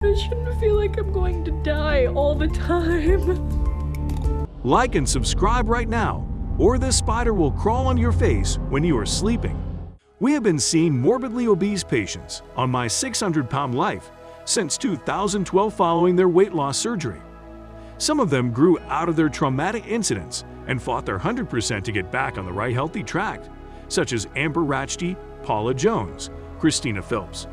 I shouldn't feel like I'm going to die all the time. Like and subscribe right now, or this spider will crawl on your face when you are sleeping. We have been seeing morbidly obese patients on My 600-Pound Life since 2012 following their weight loss surgery. Some of them grew out of their traumatic incidents and fought their 100% to get back on the right healthy track, such as Amber Ratchty, Paula Jones, Christina Phillips.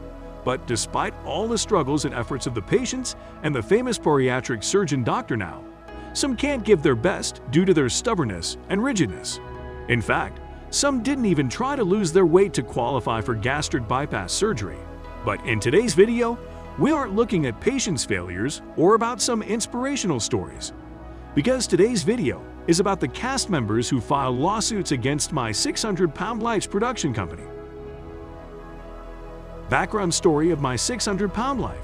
But despite all the struggles and efforts of the patients and the famous bariatric surgeon Dr. Now, some can't give their best due to their stubbornness and rigidness. In fact, some didn't even try to lose their weight to qualify for gastric bypass surgery. But in today's video, we aren't looking at patients' failures or about some inspirational stories. Because today's video is about the cast members who filed lawsuits against My 600-Pound Life's production company. Background story of My 600-Pound Life.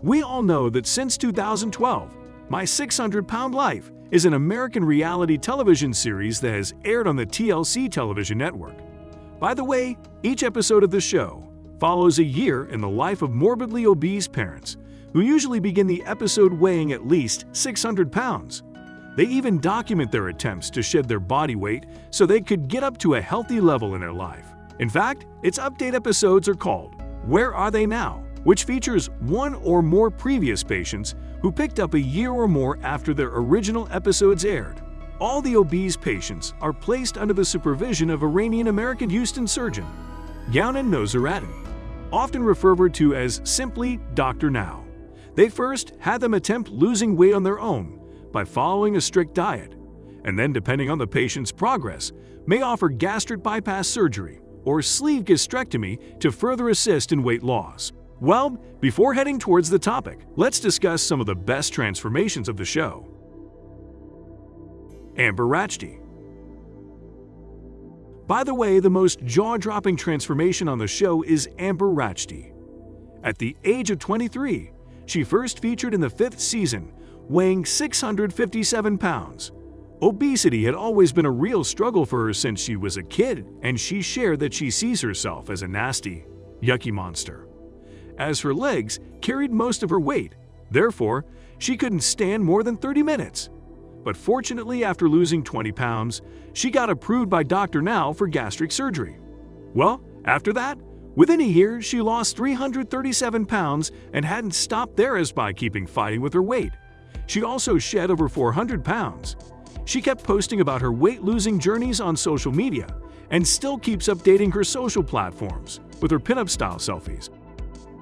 We all know that since 2012, My 600-Pound Life is an American reality television series that has aired on the TLC television network. By the way, each episode of the show follows a year in the life of morbidly obese parents who usually begin the episode weighing at least 600 pounds. They even document their attempts to shed their body weight so they could get up to a healthy level in their life. In fact, its update episodes are called Where Are They Now?, which features one or more previous patients who picked up a year or more after their original episodes aired. All the obese patients are placed under the supervision of Iranian-American Houston surgeon Yaunan Nosereddin, often referred to as simply Dr. Now. They first had them attempt losing weight on their own by following a strict diet, and then, depending on the patient's progress, may offer gastric bypass surgery or sleeve gastrectomy to further assist in weight loss. Well, before heading towards the topic, let's discuss some of the best transformations of the show. Amber Ratchty. By the way, the most jaw-dropping transformation on the show is Amber Ratchty. At the age of 23, she first featured in the 5th season, weighing 657 pounds. Obesity had always been a real struggle for her since she was a kid, and she shared that she sees herself as a nasty, yucky monster, as her legs carried most of her weight. Therefore, she couldn't stand more than 30 minutes. But fortunately, after losing 20 pounds, she got approved by Dr. Now for gastric surgery. Well, after that, within a year, she lost 337 pounds and hadn't stopped there as by keeping fighting with her weight. She also shed over 400 pounds. She kept posting about her weight-losing journeys on social media and still keeps updating her social platforms with her pinup-style selfies.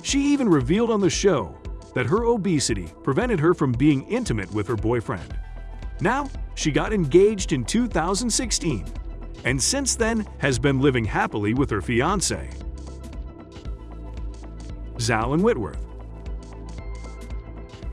She even revealed on the show that her obesity prevented her from being intimate with her boyfriend. Now, she got engaged in 2016, and since then has been living happily with her fiancé. Zalyn Whitworth.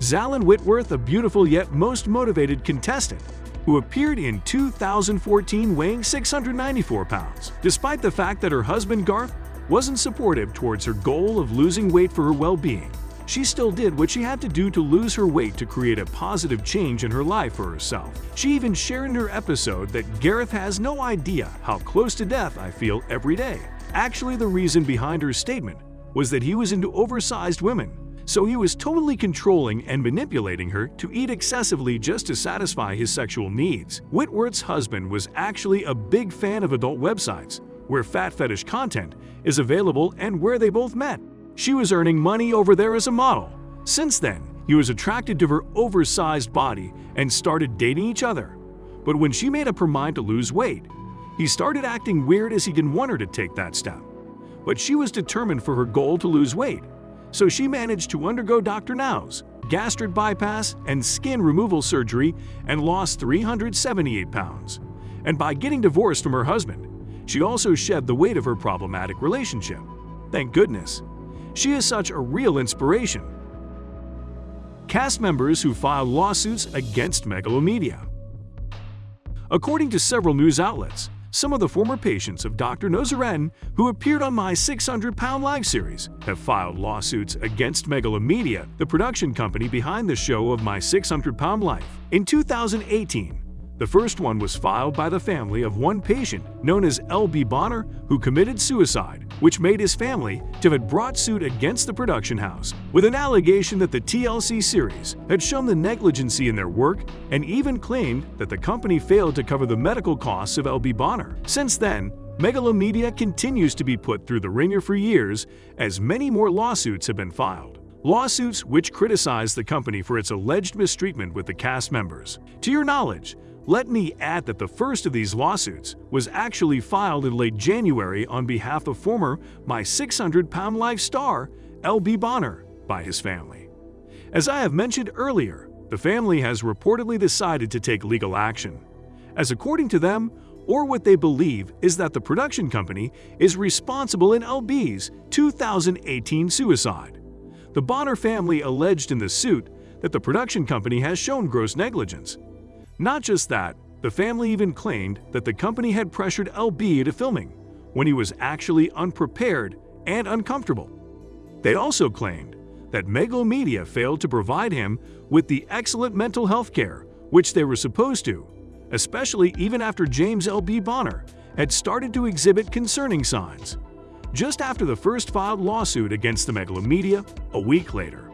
Zalyn Whitworth, a beautiful yet most motivated contestant, who appeared in 2014 weighing 694 pounds. Despite the fact that her husband Garth wasn't supportive towards her goal of losing weight for her well-being, she still did what she had to do to lose her weight to create a positive change in her life for herself. She even shared in her episode that Gareth has no idea how close to death I feel every day. Actually, the reason behind her statement was that he was into oversized women, so he was totally controlling and manipulating her to eat excessively just to satisfy his sexual needs. Whitworth's husband was actually a big fan of adult websites where fat fetish content is available and where they both met. She was earning money over there as a model. Since then, he was attracted to her oversized body and started dating each other. But when she made up her mind to lose weight, he started acting weird as he didn't want her to take that step. But she was determined for her goal to lose weight, so she managed to undergo Dr. Now's gastric bypass and skin removal surgery and lost 378 pounds. And by getting divorced from her husband, she also shed the weight of her problematic relationship. Thank goodness. She is such a real inspiration. Cast members who filed lawsuits against Megalomedia. According to several news outlets, some of the former patients of Dr. Nosereddin who appeared on My 600-Pound Life series have filed lawsuits against Megalomedia, the production company behind the show of My 600-Pound Life. In 2018, The first one was filed by the family of one patient known as L.B. Bonner, who committed suicide, which made his family to have brought suit against the production house with an allegation that the TLC series had shown the negligency in their work and even claimed that the company failed to cover the medical costs of L.B. Bonner. Since then, Megalomedia continues to be put through the ringer for years as many more lawsuits have been filed. Lawsuits which criticize the company for its alleged mistreatment with the cast members. To your knowledge, let me add that the first of these lawsuits was actually filed in late January on behalf of former My 600 Pound Life star, L.B. Bonner, by his family. As I have mentioned earlier, the family has reportedly decided to take legal action, as according to them, or what they believe is that the production company is responsible in L.B.'s 2018 suicide. The Bonner family alleged in the suit that the production company has shown gross negligence. Not just that, the family even claimed that the company had pressured L.B. into filming when he was actually unprepared and uncomfortable. They also claimed that Megalomedia failed to provide him with the excellent mental health care which they were supposed to, especially even after James L.B. Bonner had started to exhibit concerning signs. Just after the first filed lawsuit against the Megalomedia, a week later,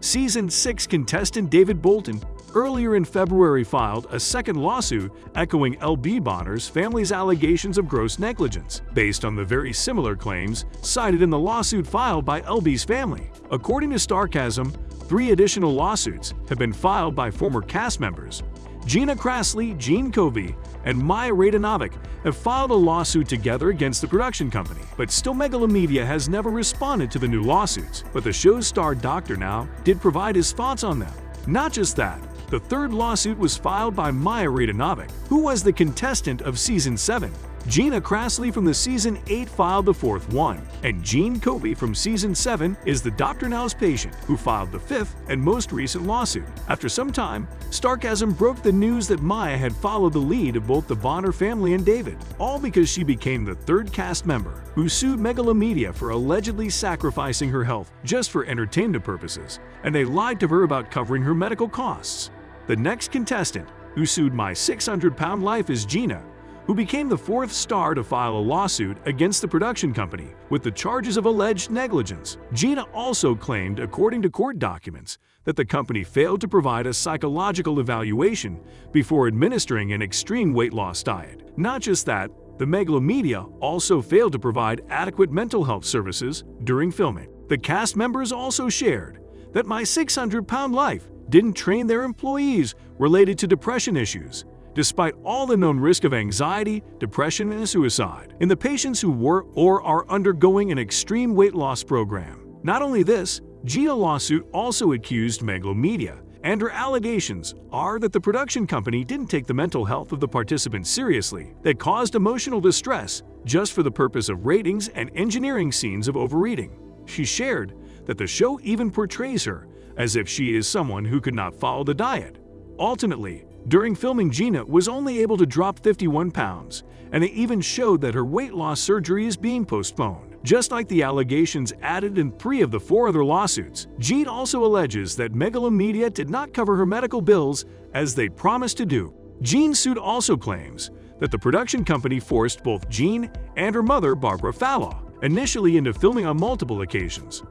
Season 6 contestant David Bolton earlier in February filed a second lawsuit echoing L.B. Bonner's family's allegations of gross negligence, based on the very similar claims cited in the lawsuit filed by L.B.'s family. According to Starcasm, 3 additional lawsuits have been filed by former cast members. Gina Krasly, Gene Covey, and Maya Radanovic have filed a lawsuit together against the production company, but still Megalomedia has never responded to the new lawsuits. But the show's star Dr. Now did provide his thoughts on them. Not just that, the third lawsuit was filed by Maya Radanovic, who was the contestant of Season 7. Gina Krasly from the Season 8 filed the fourth one, and Gene Covey from Season 7 is the Dr. Now's patient who filed the fifth and most recent lawsuit. After some time, Starcasm broke the news that Maya had followed the lead of both the Bonner family and David, all because she became the third cast member who sued Megalomedia for allegedly sacrificing her health just for entertainment purposes, and they lied to her about covering her medical costs. The next contestant who sued My 600 Pound Life is Gina, who became the fourth star to file a lawsuit against the production company with the charges of alleged negligence. Gina also claimed, according to court documents, that the company failed to provide a psychological evaluation before administering an extreme weight loss diet. Not just that, the Megalomedia also failed to provide adequate mental health services during filming. The cast members also shared that My 600 Pound Life didn't train their employees related to depression issues, despite all the known risk of anxiety, depression, and suicide in the patients who were or are undergoing an extreme weight loss program. Not only this, Gina lawsuit also accused Megalomedia, and her allegations are that the production company didn't take the mental health of the participants seriously, that caused emotional distress just for the purpose of ratings and engineering scenes of overeating. She shared that the show even portrays her as if she is someone who could not follow the diet. Ultimately, during filming, Gina was only able to drop 51 pounds, and they even showed that her weight loss surgery is being postponed. Just like the allegations added in 3 of the 4 other lawsuits, Gene also alleges that Megalomedia did not cover her medical bills as they promised to do. Gene's suit also claims that the production company forced both Gene and her mother, Barbara Fallow, initially into filming on multiple occasions.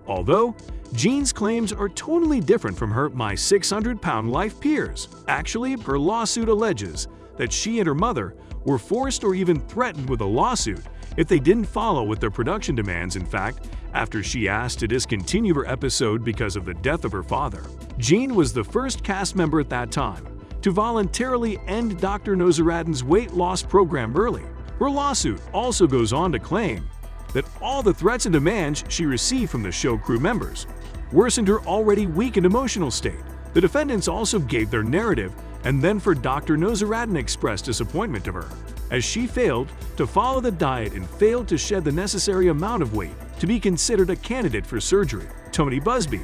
Although, Gene's claims are totally different from her My 600 Pound Life peers. Actually, her lawsuit alleges that she and her mother were forced or even threatened with a lawsuit if they didn't follow with their production demands. In fact, after she asked to discontinue her episode because of the death of her father. Gene was the first cast member at that time to voluntarily end Dr. Nozaradin's weight loss program early. Her lawsuit also goes on to claim that all the threats and demands she received from the show crew members worsened her already weakened emotional state. The defendants also gave their narrative, and then for Dr. Nozaradin expressed disappointment to her, as she failed to follow the diet and failed to shed the necessary amount of weight to be considered a candidate for surgery. Tony Busby,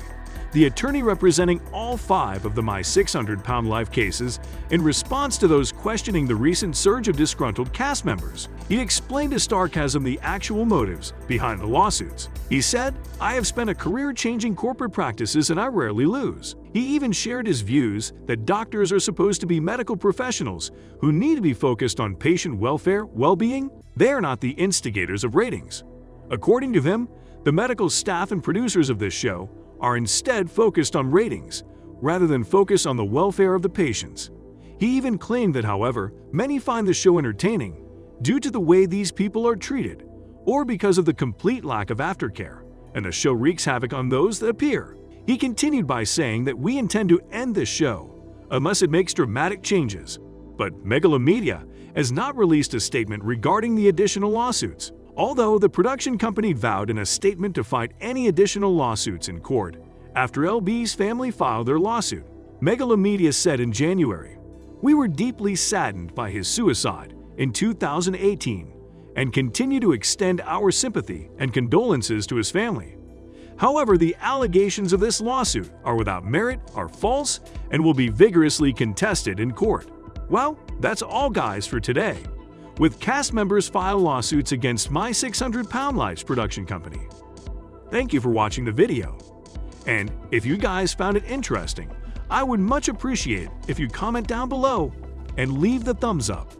the attorney representing all 5 of the My 600-Pound Life cases, in response to those questioning the recent surge of disgruntled cast members. He explained to Starcasm the actual motives behind the lawsuits. He said, "I have spent a career changing corporate practices and I rarely lose." He even shared his views that doctors are supposed to be medical professionals who need to be focused on patient welfare, well-being. They are not the instigators of ratings. According to him, the medical staff and producers of this show are instead focused on ratings, rather than focus on the welfare of the patients. He even claimed that, however, many find the show entertaining due to the way these people are treated, or because of the complete lack of aftercare, and the show wreaks havoc on those that appear. He continued by saying that we intend to end this show unless it makes dramatic changes, but Megalomedia has not released a statement regarding the additional lawsuits. Although the production company vowed in a statement to fight any additional lawsuits in court after LB's family filed their lawsuit. Megalomedia said in January, "We were deeply saddened by his suicide in 2018 and continue to extend our sympathy and condolences to his family. However, the allegations of this lawsuit are without merit, are false, and will be vigorously contested in court." Well, that's all guys for today. With cast members file lawsuits against My 600-Pound Life's production company. Thank you for watching the video. And if you guys found it interesting, I would much appreciate if you comment down below and leave the thumbs up.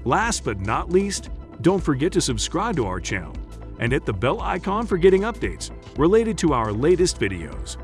Last but not least, don't forget to subscribe to our channel and hit the bell icon for getting updates related to our latest videos.